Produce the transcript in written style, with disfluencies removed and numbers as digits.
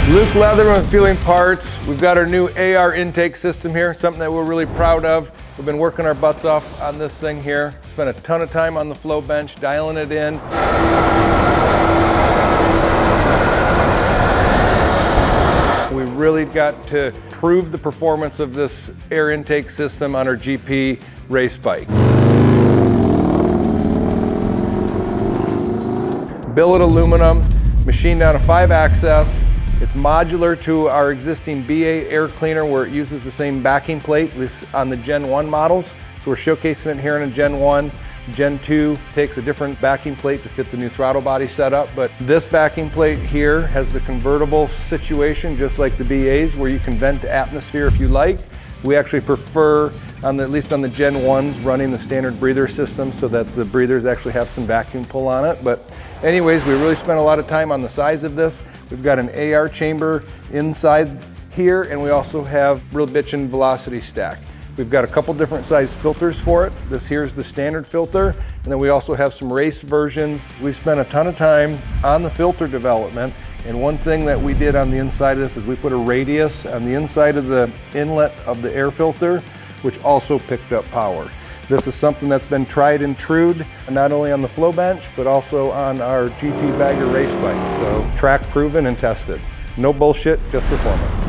Luke Leatherman with Feuling Parts. We've got our new AR intake system here, something that we're really proud of. We've been working our butts off on this thing here. Spent a ton of time on the flow bench, dialing it in. We really got to prove the performance of this air intake system on our GP race bike. Billet aluminum, machined on a 5-axis. It's modular to our existing BA air cleaner where it uses the same backing plate on the Gen 1 models. So we're showcasing it here in a Gen 1. Gen 2 takes a different backing plate to fit the new throttle body setup, but this backing plate here has the convertible situation just like the BAs where you can vent to atmosphere if you like. We actually prefer, at least on the Gen 1s, running the standard breather system so that the breathers actually have some vacuum pull on it. But anyways, we really spent a lot of time on the size of this. We've got an AR chamber inside here, and we also have real bitchin' velocity stack. We've got a couple different size filters for it. This here's the standard filter, and then we also have some race versions. We spent a ton of time on the filter development, and one thing that we did on the inside of this is we put a radius on the inside of the inlet of the air filter, which also picked up power. This is something that's been tried and true, not only on the flow bench, but also on our GP bagger race bike. So track proven and tested. No bullshit, just performance.